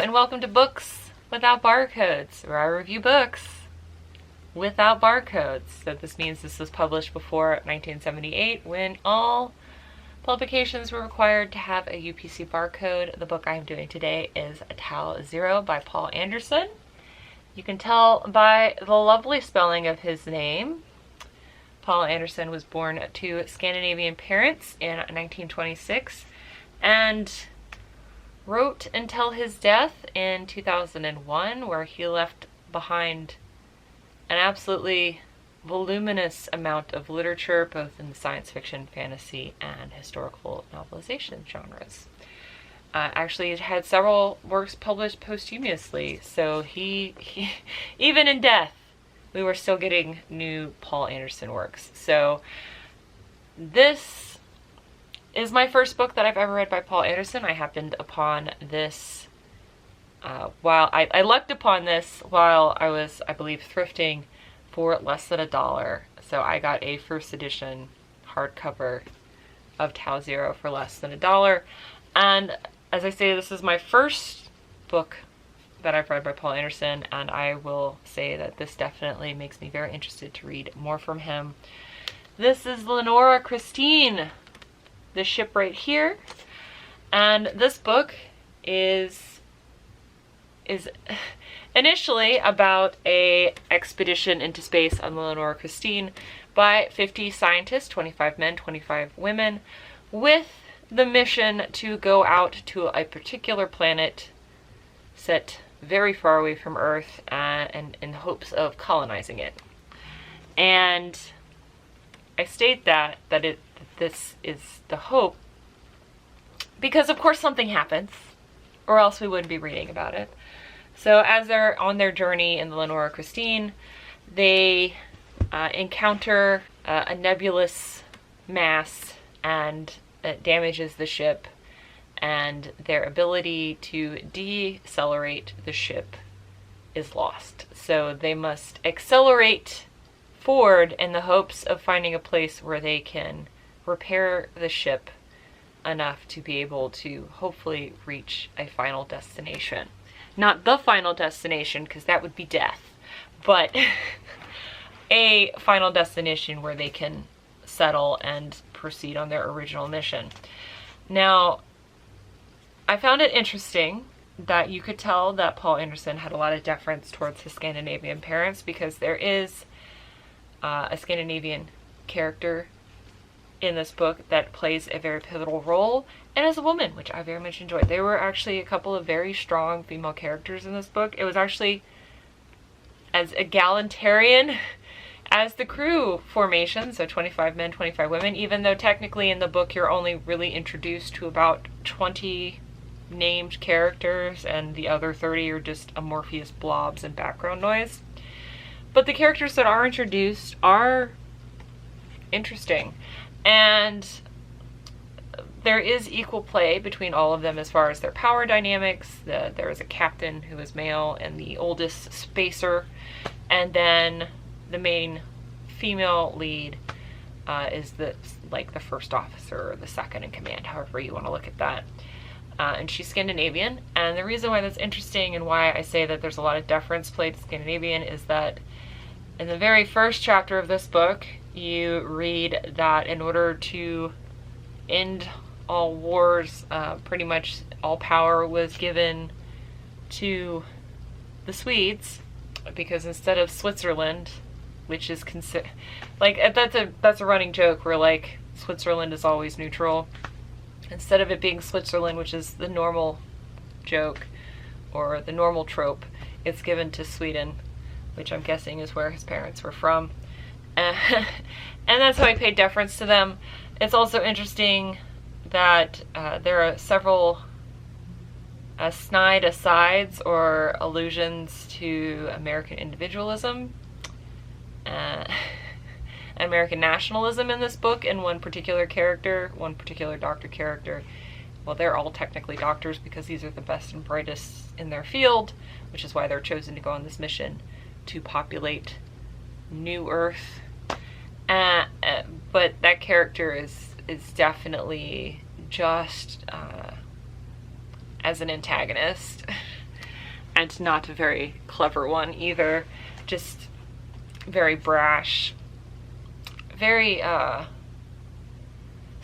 and welcome to Books Without Barcodes, where I review books without barcodes. So this means this was published before 1978, when all publications were required to have a UPC barcode. The book I am doing today is Tau Zero by Poul Anderson. You can tell by the lovely spelling of his name. Poul Anderson was born to Scandinavian parents in 1926 and wrote until his death in 2001, where he left behind an absolutely voluminous amount of literature, both in the science fiction, fantasy, and historical novelization genres. Actually, it had several works published posthumously, so he even in death, we were still getting new Poul Anderson works. So this is my first book that I've ever read by Poul Anderson. I happened upon this while I lucked upon this while I was, I believe, thrifting for less than $1. So I got a first edition hardcover of Tau Zero for less than $1. And as I say, this is my first book that I've read by Poul Anderson, and I will say that this definitely makes me very interested to read more from him. This is Lenora Christine, this ship right here, and this book is initially about a expedition into space on the Lenora Christine by 50 scientists, 25 men, 25 women, with the mission to go out to a particular planet set very far away from Earth, and in hopes of colonizing it. And I state that this is the hope because, of course, something happens, or else we wouldn't be reading about it. So as they're on their journey in the Lenora Christine, they encounter a nebulous mass, and it damages the ship, and their ability to decelerate the ship is lost. So they must accelerate forward in the hopes of finding a place where they can repair the ship enough to be able to hopefully reach a final destination. Not the final destination, because that would be death, but a final destination where they can settle and proceed on their original mission. Now, I found it interesting that you could tell that Poul Anderson had a lot of deference towards his Scandinavian parents, because there is a Scandinavian character in this book that plays a very pivotal role, and as a woman, which I very much enjoyed. There were actually a couple of very strong female characters in this book. It was actually as egalitarian as the crew formation, so 25 men, 25 women, even though technically in the book you're only really introduced to about 20 named characters, and the other 30 are just amorphous blobs and background noise. But the characters that are introduced are interesting, and there is equal play between all of them as far as their power dynamics. There is a captain who is male and the oldest spacer, and then the main female lead is the first officer or the second in command, however you want to look at that. And she's Scandinavian, and the reason why that's interesting and why I say that there's a lot of deference played to Scandinavian is that in the very first chapter of this book, you read that in order to end all wars, pretty much all power was given to the Swedes, because instead of Switzerland, which is that's a running joke where like Switzerland is always neutral, instead of it being Switzerland, which is the normal joke or the normal trope, it's given to Sweden, which I'm guessing is where his parents were from. And that's how I paid deference to them. It's also interesting that there are several snide asides or allusions to American individualism, American nationalism in this book, and one particular doctor character. Well, they're all technically doctors because these are the best and brightest in their field, which is why they're chosen to go on this mission to populate New Earth. But that character is definitely just as an antagonist. and not a very clever one either. Just very brash, very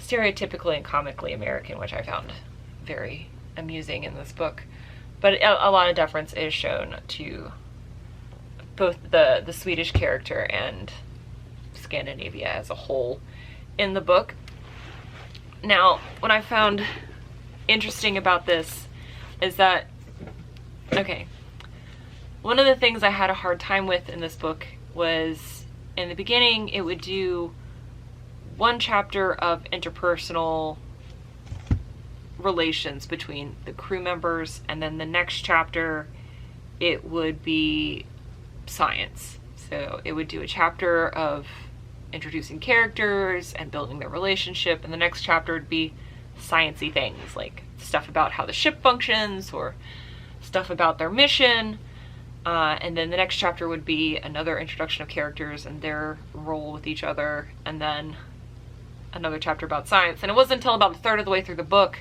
stereotypically and comically American, which I found very amusing in this book. But a lot of deference is shown to both the Swedish character and Scandinavia as a whole in the book. Now, what I found interesting about this is that, okay, one of the things I had a hard time with in this book was, in the beginning, it would do one chapter of interpersonal relations between the crew members, and then the next chapter it would be science. So it would do a chapter of introducing characters and building their relationship, and the next chapter would be sciencey things, like stuff about how the ship functions or stuff about their mission. And then the next chapter would be another introduction of characters and their role with each other, and then another chapter about science. And it wasn't until about a third of the way through the book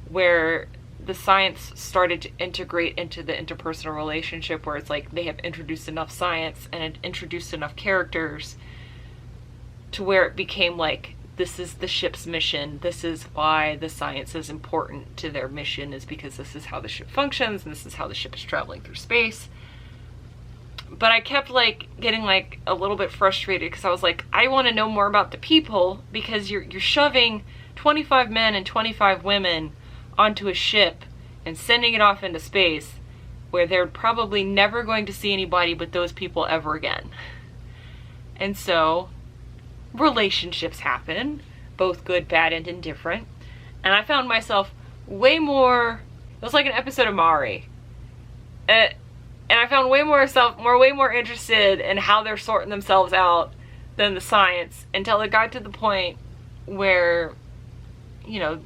where the science started to integrate into the interpersonal relationship, where it's like they have introduced enough science and introduced enough characters to where it became like, this is the ship's mission. This is why the science is important to their mission, is because this is how the ship functions and this is how the ship is traveling through space. But I kept like getting like a little bit frustrated, because I was like, I want to know more about the people, because you're shoving 25 men and 25 women onto a ship and sending it off into space where they're probably never going to see anybody but those people ever again. And so relationships happen, both good, bad, and indifferent. And I found myself way more, it was like an episode of Maury. And I found way more interested in how they're sorting themselves out than the science, until it got to the point where, you know,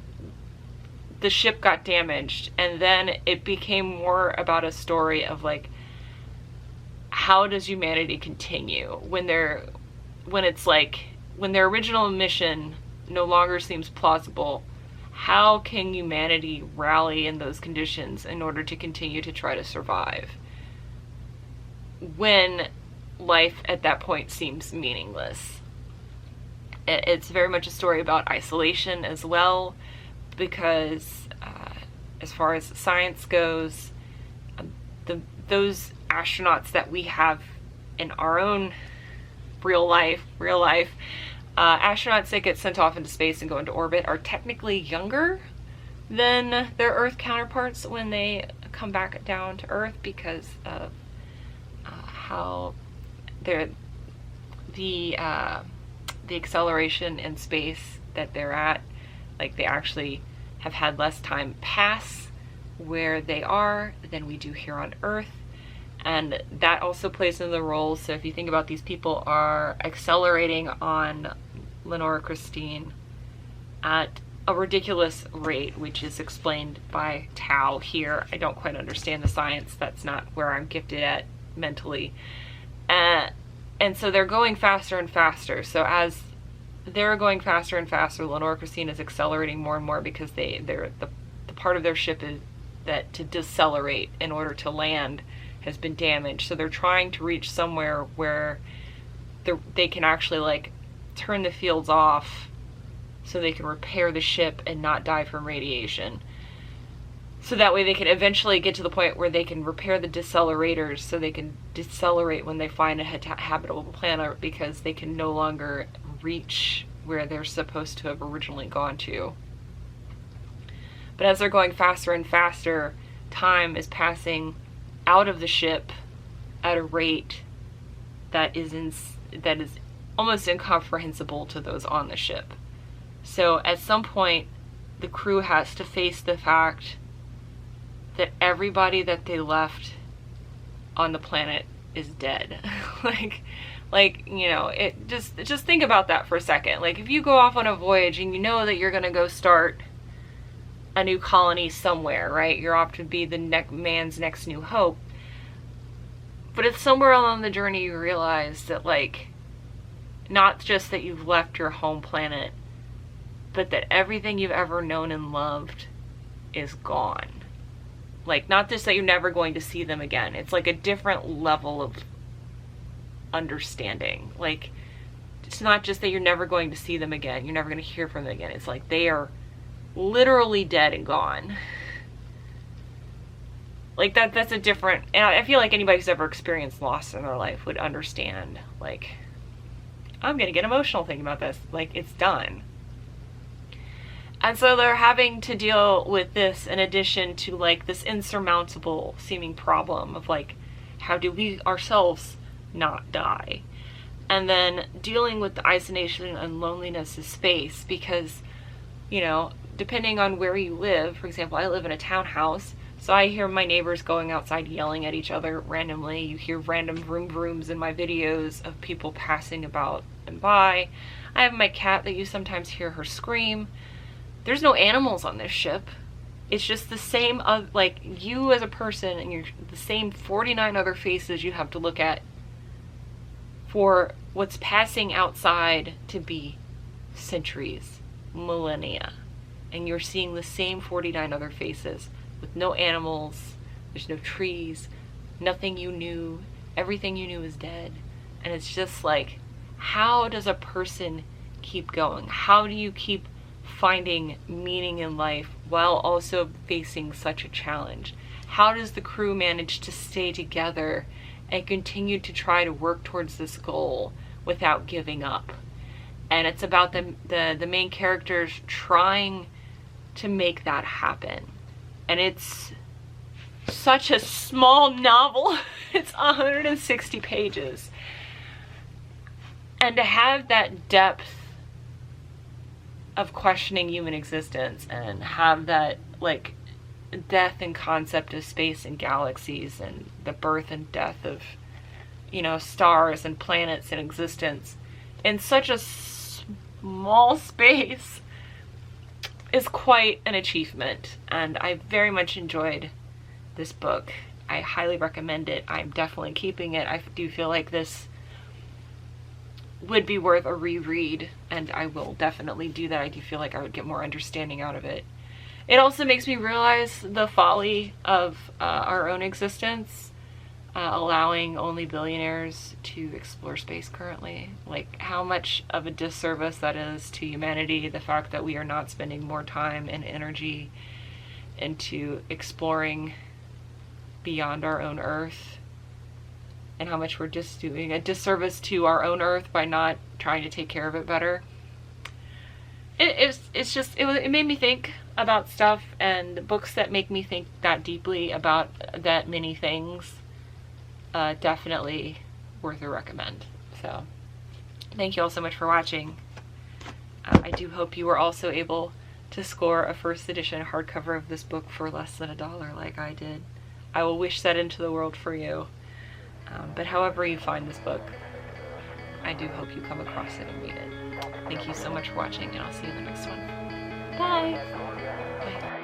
the ship got damaged, and then it became more about a story of like, how does humanity continue when it's like, when their original mission no longer seems plausible? How can humanity rally in those conditions in order to continue to try to survive when life at that point seems meaningless? It's very much a story about isolation as well, because as far as science goes, those astronauts that we have in our own real life, astronauts that get sent off into space and go into orbit are technically younger than their Earth counterparts when they come back down to Earth, because of how the acceleration in space that they're at. Like, they actually have had less time pass where they are than we do here on Earth. And that also plays into the role. So if you think about, these people are accelerating on Lenora Christine at a ridiculous rate, which is explained by Tau here. I don't quite understand the science. That's not where I'm gifted at mentally. And so they're going faster and faster. So as they're going faster and faster, Lenora Christine is accelerating more and more, because the part of their ship is that to decelerate in order to land has been damaged. So they're trying to reach somewhere where they can actually like turn the fields off so they can repair the ship and not die from radiation. So that way they can eventually get to the point where they can repair the decelerators, so they can decelerate when they find a habitable planet, because they can no longer reach where they're supposed to have originally gone to. But as they're going faster and faster, time is passing out of the ship at a rate that is almost incomprehensible to those on the ship. So at some point, the crew has to face the fact that everybody that they left on the planet is dead. like, you know, it just think about that for a second. Like, if you go off on a voyage and you know that you're gonna go start a new colony somewhere, right? You're off to be the man's next new hope. But it's somewhere along the journey you realize that, like, not just that you've left your home planet, but that everything you've ever known and loved is gone. Like, not just that you're never going to see them again. It's like a different level of understanding. Like, it's not just that you're never going to see them again. You're never going to hear from them again. It's like they are literally dead and gone. Like, that's a different... And I feel like anybody who's ever experienced loss in their life would understand. Like, I'm going to get emotional thinking about this. Like, it's done. And so they're having to deal with this in addition to, like, this insurmountable seeming problem of, like, how do we ourselves not die? And then dealing with the isolation and loneliness of space because, you know, depending on where you live, for example, I live in a townhouse, so I hear my neighbors going outside yelling at each other randomly. You hear random vroom vrooms in my videos of people passing about and by. I have my cat that you sometimes hear her scream. There's no animals on this ship. It's just the same, like, you as a person and you're the same 49 other faces you have to look at for what's passing outside to be centuries, millennia. And you're seeing the same 49 other faces with no animals, there's no trees, nothing you knew, everything you knew is dead. And it's just like, how does a person keep going? How do you keep finding meaning in life while also facing such a challenge? How does the crew manage to stay together and continue to try to work towards this goal without giving up? And it's about the main characters trying to make that happen. And it's such a small novel. It's 160 pages. And to have that depth of questioning human existence and have that, like, death and concept of space and galaxies and the birth and death of, you know, stars and planets and existence in such a small space is quite an achievement. And I very much enjoyed this book. I highly recommend it. I'm definitely keeping it. I do feel like this would be worth a reread, and I will definitely do that. I do feel like I would get more understanding out of it. It also makes me realize the folly of our own existence, allowing only billionaires to explore space currently. Like, how much of a disservice that is to humanity, the fact that we are not spending more time and energy into exploring beyond our own Earth, and how much we're just doing a disservice to our own Earth by not trying to take care of it better. It made me think about stuff, and books that make me think that deeply about that many things, definitely worth a recommend. So thank you all so much for watching. I do hope you were also able to score a first edition hardcover of this book for less than $1 like I did. I will wish that into the world for you. But however you find this book, I do hope you come across it and read it. Thank you so much for watching, and I'll see you in the next one. Bye! Bye.